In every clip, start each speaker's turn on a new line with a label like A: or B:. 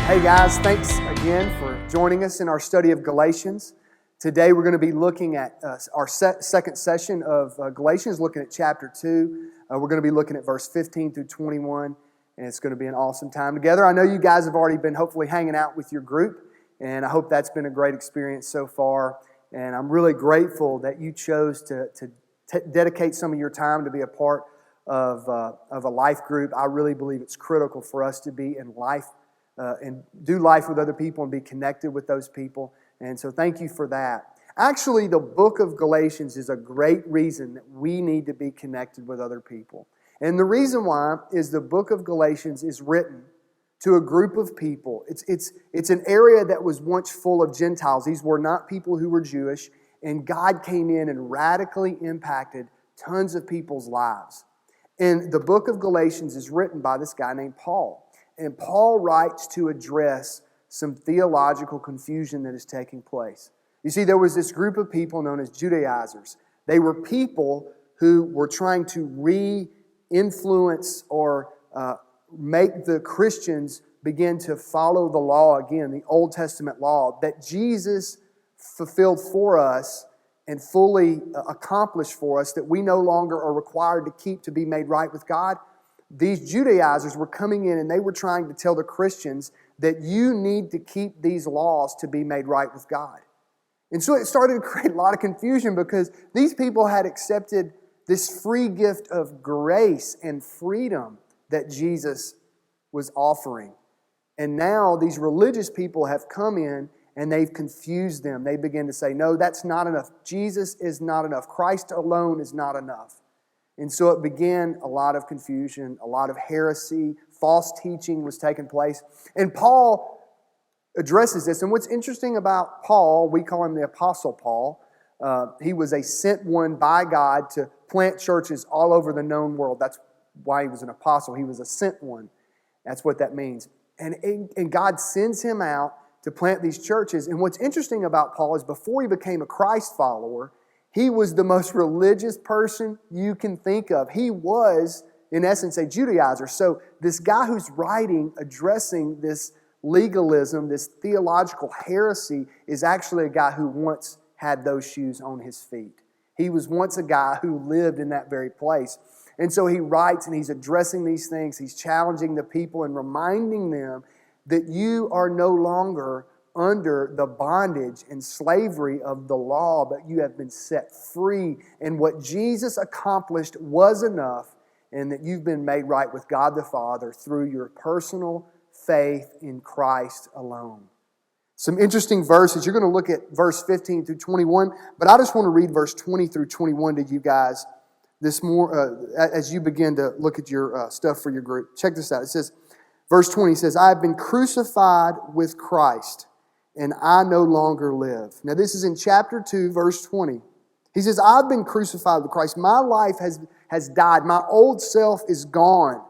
A: Hey guys, thanks again for joining us in our study of Galatians. Today we're going to be looking at our second session of Galatians, looking at chapter 2. We're going to be looking at verse 15 through 21, and it's going to be an awesome time together. I know you guys have already been hopefully hanging out with your group, and I hope that's been a great experience so far. And I'm really grateful that you chose to dedicate some of your time to be a part of a life group. I really believe it's critical for us to be in life and do life with other people and be connected with those people. And so thank you for that. Actually, the book of Galatians is a great reason that we need to be connected with other people. And the reason why is the book of Galatians is written to a group of people. It's an area that was once full of Gentiles. These were not people who were Jewish. And God came in and radically impacted tons of people's lives. And the book of Galatians is written by this guy named Paul. And Paul writes to address some theological confusion that is taking place. You see, there was this group of people known as Judaizers. They were people who were trying to re-influence or make the Christians begin to follow the law again, the Old Testament law, that Jesus fulfilled for us and fully accomplished for us, that we no longer are required to keep to be made right with God. These Judaizers were coming in and they were trying to tell the Christians that you need to keep these laws to be made right with God. And so it started to create a lot of confusion because these people had accepted this free gift of grace and freedom that Jesus was offering. And now these religious people have come in and they've confused them. They begin to say, no, that's not enough. Jesus is not enough. Christ alone is not enough. And so it began a lot of confusion, a lot of heresy, false teaching was taking place. And Paul addresses this. And what's interesting about Paul, we call him the Apostle Paul. He was a sent one by God to plant churches all over the known world. That's why he was an apostle. He was a sent one. That's what that means. And God sends him out to plant these churches. And what's interesting about Paul is before he became a Christ follower, he was the most religious person you can think of. He was, in essence, a Judaizer. So this guy who's writing, addressing this legalism, this theological heresy, is actually a guy who once had those shoes on his feet. He was once a guy who lived in that very place. And so he writes and he's addressing these things. He's challenging the people and reminding them that you are no longer under the bondage and slavery of the law, but you have been set free. And what Jesus accomplished was enough, and that you've been made right with God the Father through your personal faith in Christ alone. Some interesting verses. You're going to look at verse 15 through 21, but I just want to read verse 20 through 21 to you guys this as you begin to look at your stuff for your group. Check this out. It says, verse 20 says, I have been crucified with Christ, and I no longer live. Now this is in chapter 2, verse 20. He says, I've been crucified with Christ. My life has died. My old self is gone,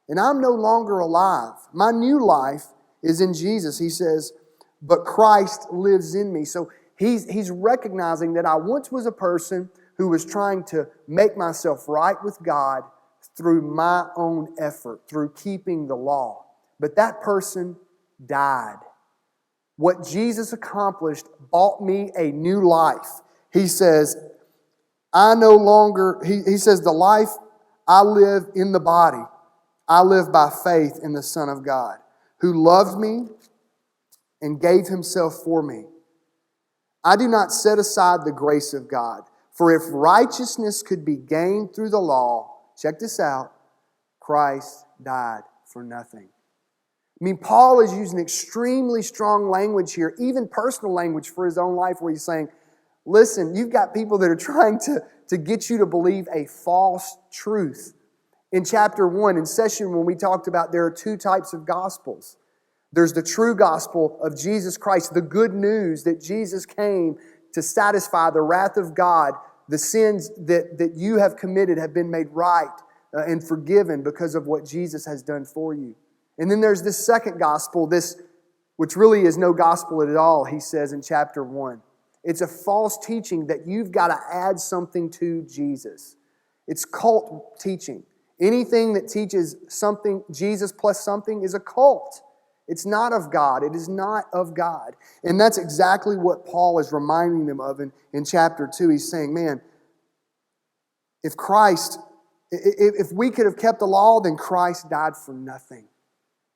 A: and I'm no longer alive. My new life is in Jesus. He says, but Christ lives in me. So he's recognizing that I once was a person who was trying to make myself right with God through my own effort, through keeping the law. But that person died. What Jesus accomplished bought me a new life. He says, he says, the life I live in the body, I live by faith in the Son of God, who loved me and gave himself for me. I do not set aside the grace of God, for if righteousness could be gained through the law, check this out, Christ died for nothing. I mean, Paul is using extremely strong language here, even personal language for his own life, where he's saying, listen, you've got people that are trying to get you to believe a false truth. In chapter 1, in session 1, we talked about there are two types of gospels. There's the true gospel of Jesus Christ, the good news that Jesus came to satisfy the wrath of God. The sins that you have committed have been made right and forgiven because of what Jesus has done for you. And then there's this second gospel, which really is no gospel at all, he says in chapter 1. It's a false teaching that you've got to add something to Jesus. It's cult teaching. Anything that teaches something, Jesus plus something, is a cult. It's not of God. It is not of God. And that's exactly what Paul is reminding them of in chapter 2. He's saying, man, if we could have kept the law, then Christ died for nothing.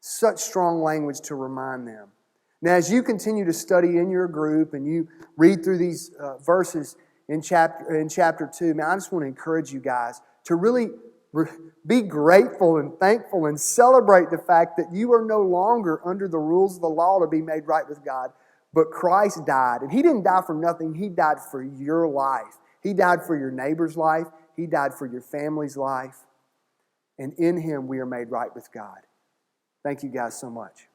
A: Such strong language to remind them. Now, as you continue to study in your group and you read through these verses in chapter 2, man, I just want to encourage you guys to really be grateful and thankful and celebrate the fact that you are no longer under the rules of the law to be made right with God, but Christ died. And He didn't die for nothing. He died for your life. He died for your neighbor's life. He died for your family's life. And in Him we are made right with God. Thank you guys so much.